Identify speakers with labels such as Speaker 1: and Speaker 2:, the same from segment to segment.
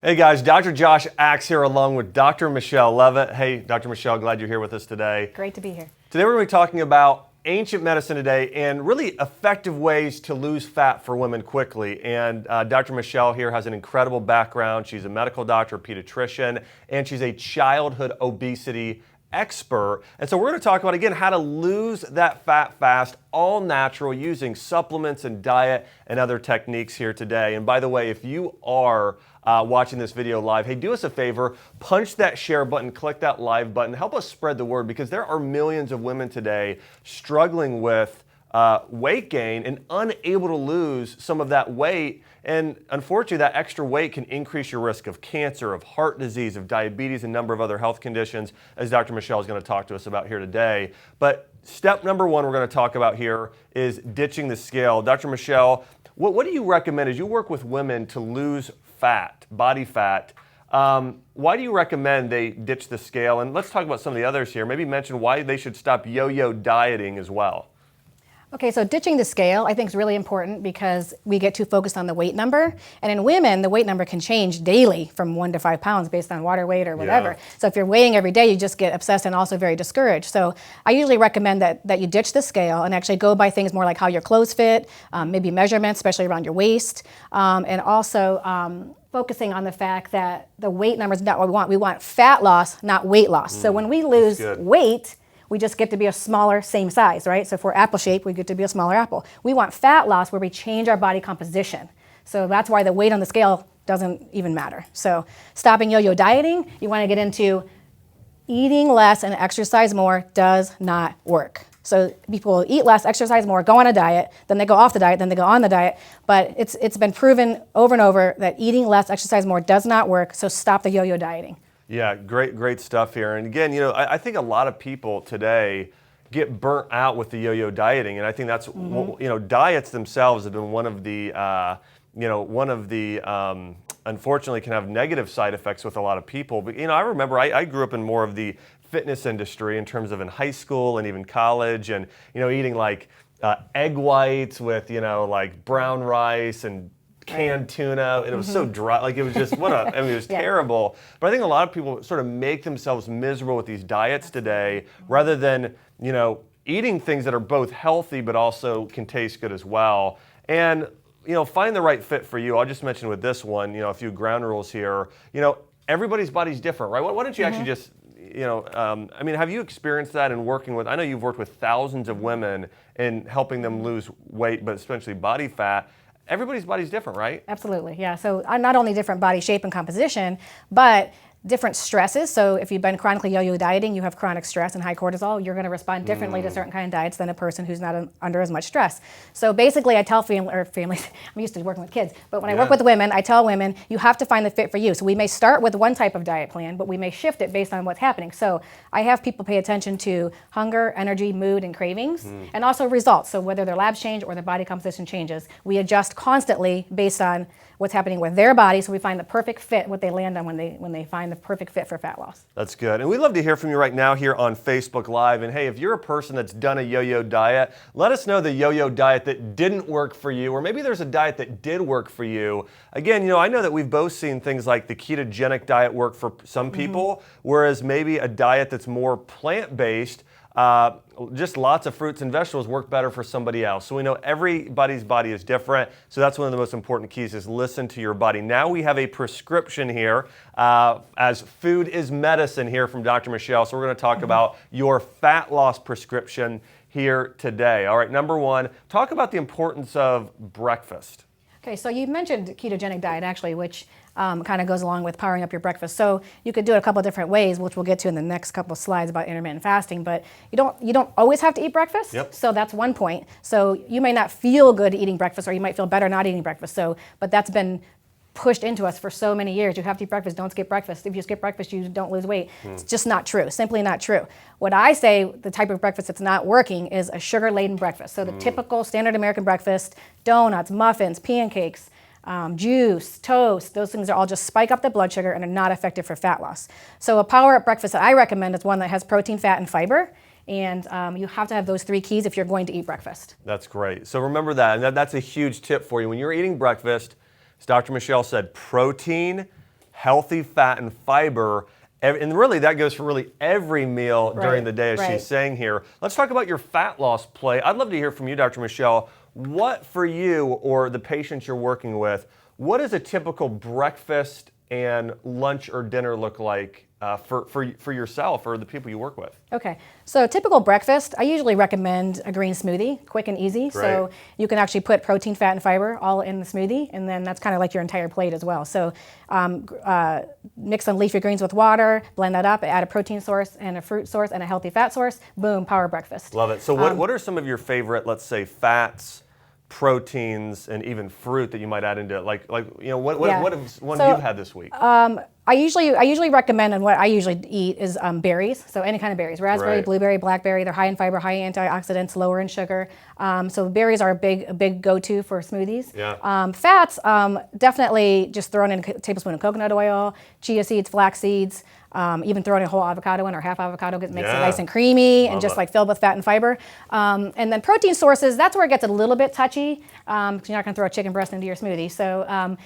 Speaker 1: Hey guys, Dr. Josh Axe here along with Dr. Michelle Levitt. Hey, Dr. Michelle, glad you're here with us today.
Speaker 2: Great to be here.
Speaker 1: Today we're going to be talking about ancient medicine today and really effective ways to lose fat for women quickly. And Dr. Michelle here has an incredible background. She's a medical doctor, a pediatrician, and she's a childhood obesity expert. And so we're going to talk about, again, how to lose that fat fast, all natural, using supplements and diet and other techniques here today. And by the way, if you are watching this video live, hey, do us a favor, punch that share button, click that live button, help us spread the word, because there are millions of women today struggling with weight gain and unable to lose some of that weight. And unfortunately, that extra weight can increase your risk of cancer, of heart disease, of diabetes, and a number of other health conditions, as Dr. Michelle is going to talk to us about here today. But step number one we're going to talk about here is ditching the scale. Dr. Michelle, what do you recommend as you work with women to lose fat, body fat? Why do you recommend they ditch the scale? And let's talk about some of the others here. Maybe mention why they should stop yo-yo dieting as well.
Speaker 2: Okay, so ditching the scale I think is really important because we get too focused on the weight number. And in women, the weight number can change daily from 1 to 5 pounds based on water weight or whatever. Yeah. So if you're weighing every day, you just get obsessed and also very discouraged. So I usually recommend that you ditch the scale and actually go by things more like how your clothes fit, maybe measurements, especially around your waist, and also focusing on the fact that the weight number is not what we want. We want fat loss, not weight loss. So when we lose weight, we just get to be a smaller, same size, right? So if we're apple shaped, we get to be a smaller apple. We want fat loss where we change our body composition. So that's why the weight on the scale doesn't even matter. So stopping yo-yo dieting, you want to get into eating less and exercise more does not work. So people eat less, exercise more, go on a diet, then they go off the diet, then they go on the diet. But it's been proven over and over that eating less, exercise more does not work. So stop the yo-yo dieting.
Speaker 1: Yeah, great stuff here. And again, I think a lot of people today get burnt out with the yo-yo dieting, and I think that's diets themselves have been one of the unfortunately can have negative side effects with a lot of people. But I remember I grew up in more of the fitness industry in terms of in high school and even college, and eating like egg whites with like brown rice and canned tuna, and it was so dry, like it was just, it was terrible. But I think a lot of people sort of make themselves miserable with these diets today, rather than, eating things that are both healthy but also can taste good as well. And, find the right fit for you. I'll just mention with this one, a few ground rules here. Everybody's body's different, right? Why don't you actually just, have you experienced that in working with, I know you've worked with thousands of women in helping them lose weight, but especially body fat. Everybody's body's different, right?
Speaker 2: Absolutely, yeah. So not only different body shape and composition, but different stresses. So if you've been chronically yo-yo dieting, you have chronic stress and high cortisol, you're going to respond differently to certain kind of diets than a person who's not under as much stress. So basically I tell families, I'm used to working with kids, but when I work with women, I tell women, you have to find the fit for you. So we may start with one type of diet plan, but we may shift it based on what's happening. So I have people pay attention to hunger, energy, mood, and cravings, and also results. So whether their labs change or their body composition changes, we adjust constantly based on what's happening with their body, so we find the perfect fit, what they land on when they find the perfect fit for fat loss.
Speaker 1: That's good. And we'd love to hear from you right now here on Facebook Live. And hey, if you're a person that's done a yo-yo diet, let us know the yo-yo diet that didn't work for you, or maybe there's a diet that did work for you. Again, I know that we've both seen things like the ketogenic diet work for some people, whereas maybe a diet that's more plant-based, just lots of fruits and vegetables work better for somebody else. So we know everybody's body is different. So that's one of the most important keys, is listen to your body. Now we have a prescription here, as food is medicine here from Dr. Michelle. So we're going to talk about your fat loss prescription here today. All right, number one, talk about the importance of breakfast.
Speaker 2: Okay, so you mentioned ketogenic diet actually, which kind of goes along with powering up your breakfast. So you could do it a couple of different ways, which we'll get to in the next couple of slides about intermittent fasting, but you don't always have to eat breakfast.
Speaker 1: Yep.
Speaker 2: So that's one point. So you may not feel good eating breakfast, or you might feel better not eating breakfast. But that's been pushed into us for so many years. You have to eat breakfast, don't skip breakfast. If you skip breakfast, you don't lose weight. It's just not true, simply not true. What I say, the type of breakfast that's not working is a sugar-laden breakfast. So the typical standard American breakfast, donuts, muffins, pancakes, juice, toast, those things are all just spike up the blood sugar and are not effective for fat loss. So a power-up breakfast that I recommend is one that has protein, fat, and fiber. And you have to have those three keys if you're going to eat breakfast.
Speaker 1: That's great. So remember that, and that's a huge tip for you. When you're eating breakfast, as Dr. Michelle said, protein, healthy fat and fiber. And really, that goes for really every meal during the day, as she's saying here. Let's talk about your fat loss plate. I'd love to hear from you, Dr. Michelle. What for you or the patients you're working with, what does a typical breakfast and lunch or dinner look like for yourself or the people you work with?
Speaker 2: Okay, so typical breakfast, I usually recommend a green smoothie, quick and easy.
Speaker 1: Great.
Speaker 2: So you can actually put protein, fat, and fiber all in the smoothie, and then that's kind of like your entire plate as well. So mix some leafy greens with water, blend that up, add a protein source and a fruit source and a healthy fat source. Boom, power breakfast.
Speaker 1: Love it. So what are some of your favorite, let's say, fats, proteins, and even fruit that you might add into it? Like what is one you've had this week?
Speaker 2: I usually recommend, and what I usually eat is berries. So any kind of berries, raspberry, blueberry, blackberry. They're high in fiber, high in antioxidants, lower in sugar. So berries are a big go-to for smoothies.
Speaker 1: Yeah.
Speaker 2: Fats, definitely just throwing in a tablespoon of coconut oil, chia seeds, flax seeds. Even throwing a whole avocado in or half avocado makes it nice and creamy and just like filled with fat and fiber. And then protein sources, that's where it gets a little bit touchy because you're not going to throw a chicken breast into your smoothie. So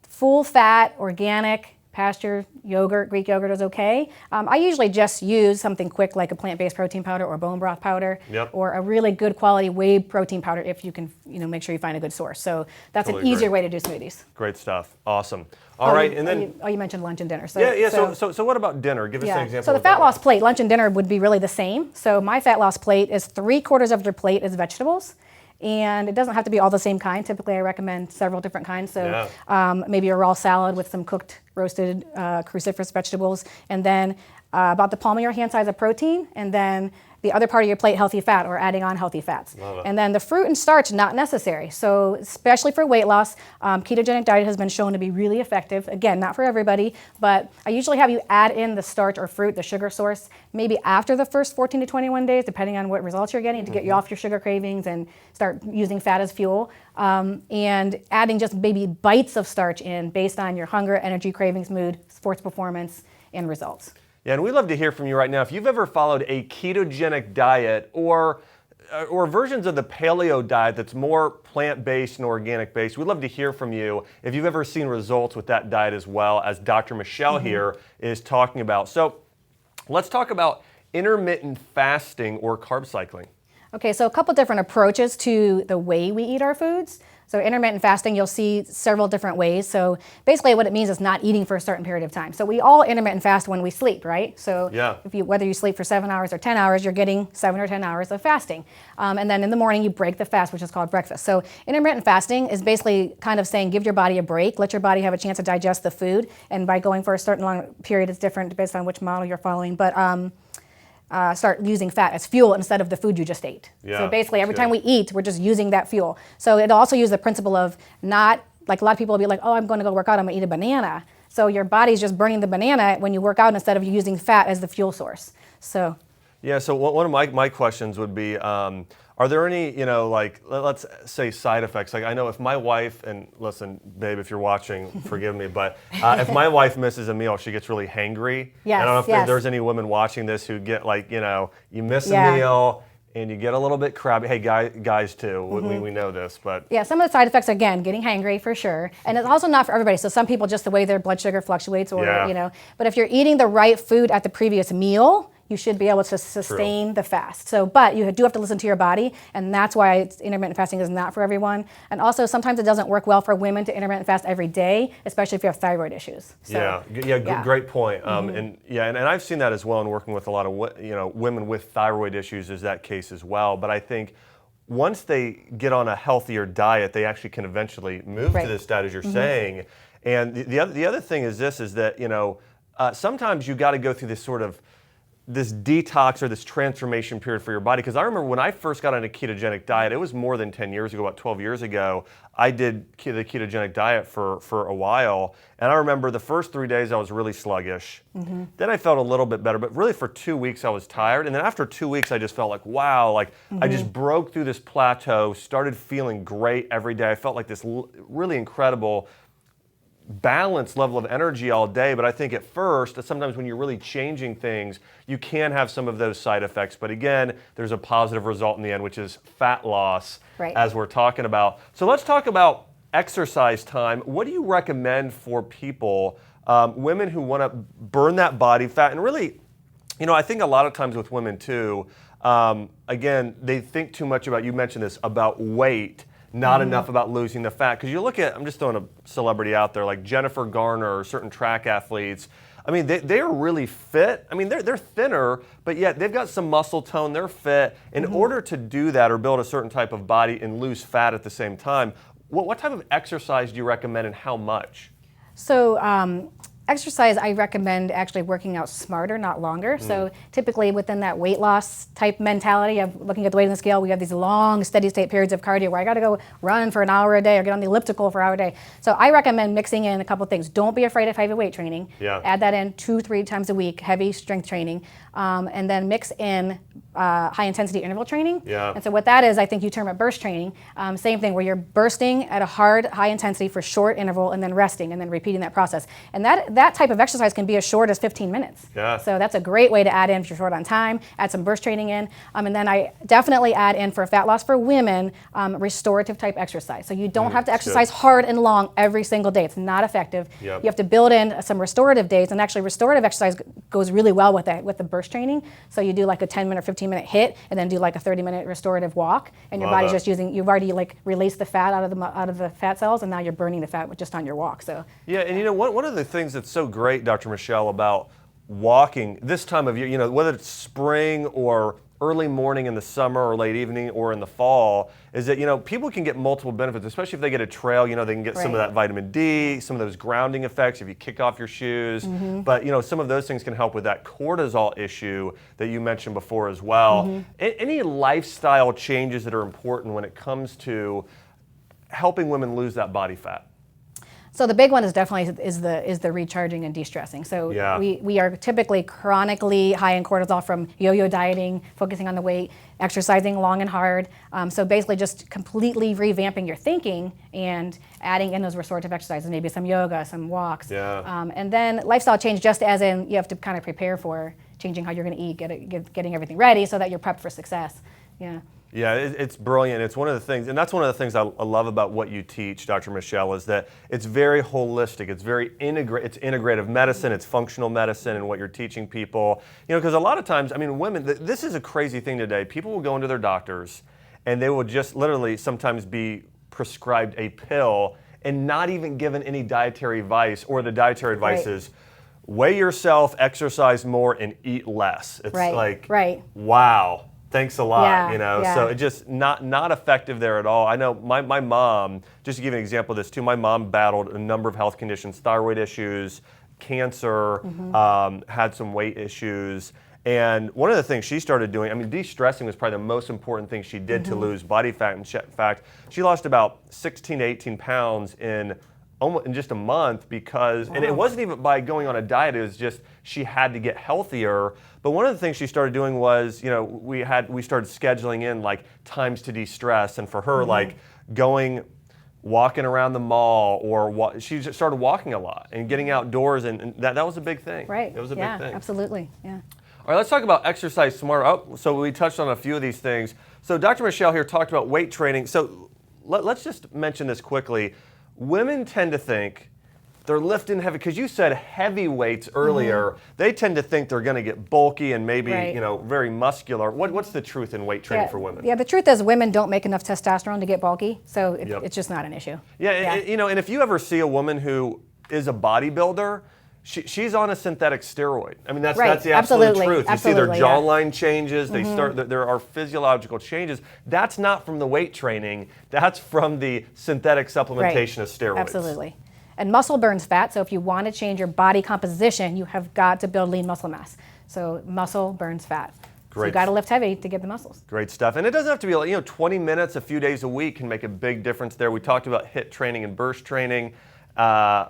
Speaker 2: full fat, organic, pasture yogurt, Greek yogurt is okay. I usually just use something quick like a plant-based protein powder or bone broth powder or a really good quality whey protein powder if you can make sure you find a good source. So that's an easier way to do smoothies.
Speaker 1: Great stuff. Awesome. All right, and then
Speaker 2: you mentioned lunch and dinner.
Speaker 1: So what about dinner? Give us an example.
Speaker 2: So the fat loss plate, lunch and dinner would be really the same. So my fat loss plate is 3/4 of your plate is vegetables. And it doesn't have to be all the same kind. Typically, I recommend several different kinds. So maybe a raw salad with some cooked, roasted cruciferous vegetables, and then about the palm of your hand size of protein, and then the other part of your plate, healthy fat, or adding on healthy fats. And then the fruit and starch, not necessary. So especially for weight loss, ketogenic diet has been shown to be really effective. Again, not for everybody, but I usually have you add in the starch or fruit, the sugar source, maybe after the first 14 to 21 days, depending on what results you're getting, to get you off your sugar cravings and start using fat as fuel. And adding just maybe bites of starch in based on your hunger, energy, cravings, mood, sports performance, and results.
Speaker 1: Yeah, and we'd love to hear from you right now. If you've ever followed a ketogenic diet or versions of the paleo diet that's more plant-based and organic-based, we'd love to hear from you if you've ever seen results with that diet as well, as Dr. Michelle here is talking about. So let's talk about intermittent fasting or carb cycling.
Speaker 2: Okay, so a couple different approaches to the way we eat our foods. So intermittent fasting, you'll see several different ways. So basically what it means is not eating for a certain period of time. So we all intermittent fast when we sleep, right? So whether you sleep for 7 hours or 10 hours, you're getting 7 or 10 hours of fasting. And then in the morning you break the fast, which is called breakfast. So intermittent fasting is basically kind of saying give your body a break, let your body have a chance to digest the food. And by going for a certain long period, it's different based on which model you're following. But start using fat as fuel instead of the food you just ate. So basically every time we eat, we're just using that fuel. So it'll also use the principle of not, like a lot of people will be like, oh, I'm going to go work out, I'm going to eat a banana. So your body's just burning the banana when you work out instead of using fat as the fuel source. So
Speaker 1: so one of my questions would be, are there any, like, let's say side effects? Like I know if my wife, and listen, babe, if you're watching, forgive me, but if my wife misses a meal, she gets really hangry. I don't know if there's any women watching this who get like, you miss a meal and you get a little bit crabby. Hey, guys too, we know this, but. Yeah,
Speaker 2: some of the side effects, again, getting hangry for sure. And it's also not for everybody. So some people, just the way their blood sugar fluctuates or, but if you're eating the right food at the previous meal, you should be able to sustain the fast. So, but you do have to listen to your body, and that's why intermittent fasting is not for everyone. And also, sometimes it doesn't work well for women to intermittent fast every day, especially if you have thyroid issues. So,
Speaker 1: great point. And I've seen that as well in working with a lot of women with thyroid issues. Is that case as well? But I think once they get on a healthier diet, they actually can eventually move to this diet, as you're saying. And the other thing is this: is that sometimes you got to go through this sort of this detox or this transformation period for your body. Because I remember when I first got on a ketogenic diet, it was more than 10 years ago, about 12 years ago, I did the ketogenic diet for a while. And I remember the first 3 days I was really sluggish. Then I felt a little bit better, but really for 2 weeks I was tired. And then after 2 weeks I just felt like, wow, like I just broke through this plateau, started feeling great every day. I felt like this really incredible balanced level of energy all day. But I think at first, sometimes when you're really changing things, you can have some of those side effects. But again, there's a positive result in the end, which is fat loss, as we're talking about. So let's talk about exercise time, what do you recommend for people, women who want to burn that body fat? And really, I think a lot of times with women too, again, they think too much about, you mentioned this, about weight, not enough about losing the fat. Because you look at, I'm just throwing a celebrity out there, like Jennifer Garner or certain track athletes. I mean, they are really fit. I mean, they're thinner, but yet they've got some muscle tone, they're fit. In order to do that or build a certain type of body and lose fat at the same time, what type of exercise do you recommend and how much?
Speaker 2: So exercise, I recommend actually working out smarter, not longer. So typically within that weight loss type mentality of looking at the weight on the scale, we have these long steady state periods of cardio where I got to go run for an hour a day or get on the elliptical for an hour a day. So I recommend mixing in a couple of things. Don't be afraid of heavy weight training.
Speaker 1: Yeah.
Speaker 2: Add that in 2-3 times a week, heavy strength training, and then mix in high intensity interval training.
Speaker 1: Yeah.
Speaker 2: And so what that is, I think you term it burst training. Same thing where you're bursting at a hard, high intensity for short interval and then resting and then repeating that process. And that type of exercise can be as short as 15 minutes.
Speaker 1: Yeah.
Speaker 2: So that's a great way to add in if you're short on time, add some burst training in. And then I definitely add in for fat loss for women, restorative type exercise. So you don't have to exercise hard and long every single day. It's not effective.
Speaker 1: Yep.
Speaker 2: You have to build in some restorative days, and actually restorative exercise goes really well with that, with the burst training. So you do like a 10-minute, 15-minute hit, and then do like a 30-minute restorative walk, and your body's just you've already like released the fat out of the fat cells, and now you're burning the fat just on your walk. So
Speaker 1: yeah, and one of the things that's so great, Dr. Michelle, about walking this time of year, whether it's spring or early morning in the summer or late evening or in the fall, is that people can get multiple benefits, especially if they get a trail. They can get some of that vitamin D, some of those grounding effects if you kick off your shoes. But some of those things can help with that cortisol issue that you mentioned before as well. Any lifestyle changes that are important when it comes to helping women lose that body fat?
Speaker 2: So the big one is definitely is the recharging and de-stressing. So we are typically chronically high in cortisol from yo-yo dieting, focusing on the weight, exercising long and hard. So basically just completely revamping your thinking and adding in those restorative exercises, maybe some yoga, some walks. And then lifestyle change, just as in you have to kind of prepare for changing how you're going to eat, getting everything ready so that you're prepped for success.
Speaker 1: Yeah, it's brilliant. It's one of the things, and that's one of the things I love about what you teach, Dr. Michelle, is that it's very holistic. It's very it's integrative medicine, it's functional medicine, and what you're teaching people. Because a lot of times, women, this is a crazy thing today. People will go into their doctors, and they will just literally sometimes be prescribed a pill and not even given any dietary advice, or the dietary advice is weigh yourself, exercise more, and eat less. It's wow. Thanks a lot, So it's just not effective there at all. I know my mom, just to give you an example of this too, my mom battled a number of health conditions, thyroid issues, cancer, had some weight issues. And one of the things she started doing, de-stressing was probably the most important thing she did to lose body fat. In fact, she lost about 16 to 18 pounds in just a month because, and it wasn't even by going on a diet, it was just she had to get healthier. But one of the things she started doing was, we started scheduling in like times to de-stress, and for her, like walking around the mall, or she just started walking a lot and getting outdoors, and that was a big thing.
Speaker 2: Right.
Speaker 1: It was a big thing.
Speaker 2: Absolutely. Yeah.
Speaker 1: All right, let's talk about exercise smarter. So we touched on a few of these things. So Dr. Michelle here talked about weight training. So let's just mention this quickly. Women tend to think they're lifting heavy, because you said heavy weights earlier. They tend to think they're going to get bulky and maybe very muscular. What's the truth in weight training for women?
Speaker 2: Yeah, the truth is women don't make enough testosterone to get bulky, so it's just not an issue.
Speaker 1: And if you ever see a woman who is a bodybuilder, she's on a synthetic steroid. That's the absolute truth. You see their jawline changes. They there are physiological changes. That's not from the weight training. That's from the synthetic supplementation of steroids.
Speaker 2: Absolutely. And muscle burns fat, so if you want to change your body composition, you have got to build lean muscle mass. So muscle burns fat. So you got to lift heavy to get the muscles.
Speaker 1: Great stuff. And it doesn't have to be 20 minutes a few days a week can make a big difference there. We talked about HIIT training and burst training.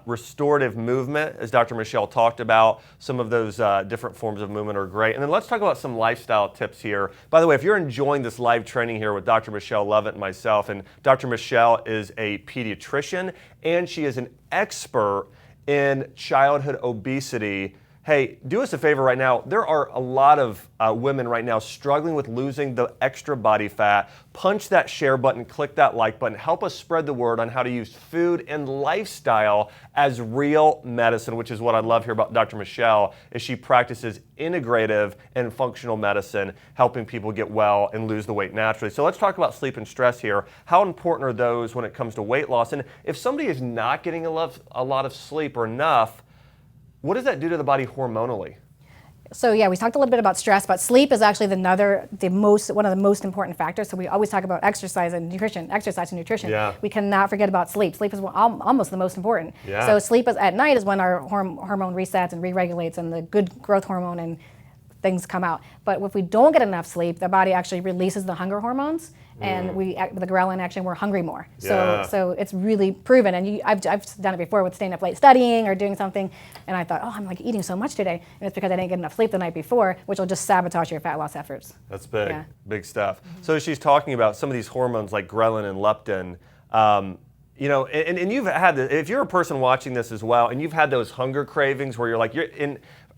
Speaker 1: Restorative movement, as Dr. Michelle talked about, some of those different forms of movement are great. And then let's talk about some lifestyle tips here. By the way, if you're enjoying this live training here with Dr. Michelle Levitt and myself, and Dr. Michelle is a pediatrician and she is an expert in childhood obesity, hey, do us a favor right now. There are a lot of women right now struggling with losing the extra body fat. Punch that share button, click that like button. Help us spread the word on how to use food and lifestyle as real medicine, which is what I love here about Dr. Michelle, is she practices integrative and functional medicine, helping people get well and lose the weight naturally. So let's talk about sleep and stress here. How important are those when it comes to weight loss? And if somebody is not getting a lot of sleep or enough, what does that do to the body hormonally?
Speaker 2: So yeah, we talked a little bit about stress, but sleep is actually one of the most important factors. So we always talk about exercise and nutrition.
Speaker 1: Yeah.
Speaker 2: We cannot forget about sleep. Sleep is almost the most important.
Speaker 1: Yeah.
Speaker 2: So sleep at night is when our hormone resets and re-regulates, and the good growth hormone and things come out. But if we don't get enough sleep, the body actually releases the hunger hormones, and the ghrelin action, we're hungry more. So it's really proven. And I've done it before with staying up late studying or doing something, and I thought, oh, I'm like eating so much today, and it's because I didn't get enough sleep the night before, which will just sabotage your fat loss efforts.
Speaker 1: That's big,
Speaker 2: Yeah.
Speaker 1: big stuff. So she's talking about some of these hormones like ghrelin and leptin. You know, and you've had if you're a person watching this as well, and you've had those hunger cravings where you're like,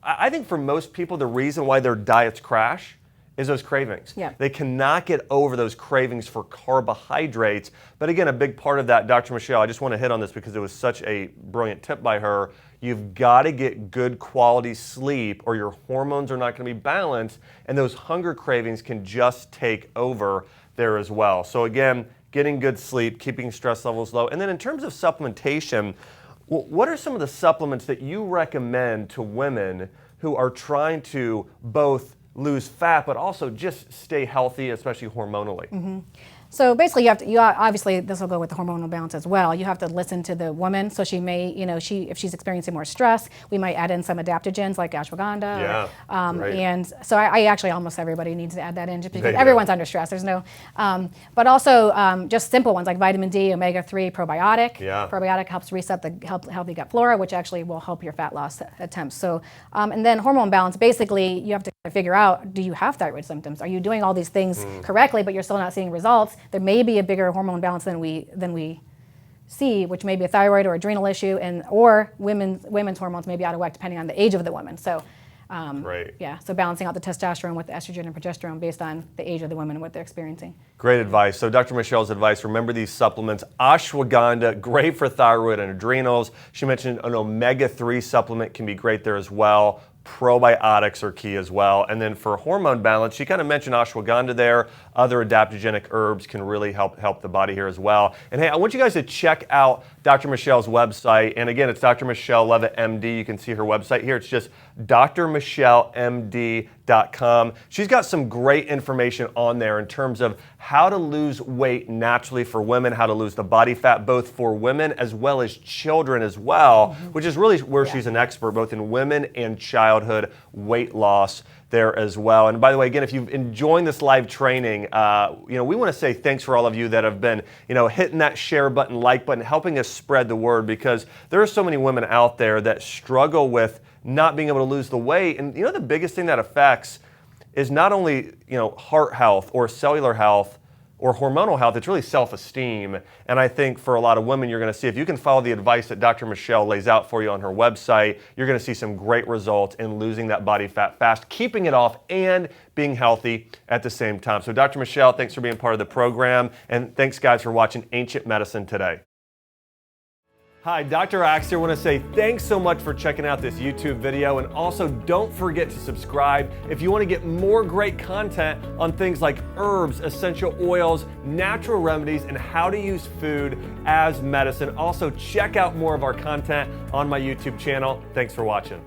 Speaker 1: I think for most people, the reason why their diets crash is those cravings.
Speaker 2: Yeah.
Speaker 1: They cannot get over those cravings for carbohydrates. But again, a big part of that, Dr. Michelle, I just want to hit on this because it was such a brilliant tip by her. You've got to get good quality sleep or your hormones are not going to be balanced, and those hunger cravings can just take over there as well. So again, getting good sleep, keeping stress levels low. And then in terms of supplementation, what are some of the supplements that you recommend to women who are trying to both lose fat but also just stay healthy, especially hormonally?
Speaker 2: Mm-hmm. So basically, obviously this will go with the hormonal balance as well. You have to listen to the woman. So she may, if she's experiencing more stress, we might add in some adaptogens like ashwagandha.
Speaker 1: Yeah, right.
Speaker 2: And so I actually almost everybody needs to add that in just because everyone's under stress. There's no, but also just simple ones like vitamin D, omega-3, probiotic.
Speaker 1: Yeah.
Speaker 2: Probiotic helps reset the healthy gut flora, which actually will help your fat loss attempts. So, and then hormone balance, basically you have to figure out, do you have thyroid symptoms? Are you doing all these things correctly, but you're still not seeing results? There may be a bigger hormone balance than we see, which may be a thyroid or adrenal issue, or women's hormones may be out of whack depending on the age of the woman. So,
Speaker 1: Right.
Speaker 2: yeah, so balancing out the testosterone with the estrogen and progesterone based on the age of the woman and what they're experiencing.
Speaker 1: Great advice. So Dr. Michelle's advice, remember these supplements. Ashwagandha, great for thyroid and adrenals. She mentioned an omega-3 supplement can be great there as well. Probiotics are key as well. And then for hormone balance, she kind of mentioned ashwagandha there. Other adaptogenic herbs can really help the body here as well. And hey, I want you guys to check out Dr. Michelle's website. And again, it's Dr. Michelle Levitt, MD. You can see her website here. It's just drmichellemd.com. She's got some great information on there in terms of how to lose weight naturally for women, how to lose the body fat, both for women as well as children as well, which is really where she's an expert, both in women and childhood weight loss there as well. And by the way, again, if you've enjoyed this live training, we want to say thanks for all of you that have been, hitting that share button, like button, helping us spread the word, because there are so many women out there that struggle with not being able to lose the weight. And the biggest thing that affects is not only, heart health or cellular health or hormonal health, it's really self-esteem. And I think for a lot of women, you're going to see, if you can follow the advice that Dr. Michelle lays out for you on her website, you're going to see some great results in losing that body fat fast, keeping it off, and being healthy at the same time. So Dr. Michelle, thanks for being part of the program. And thanks, guys, for watching Ancient Medicine today. Hi, Dr. Axe here. I want to say thanks so much for checking out this YouTube video, and also don't forget to subscribe if you want to get more great content on things like herbs, essential oils, natural remedies, and how to use food as medicine. Also, check out more of our content on my YouTube channel. Thanks for watching.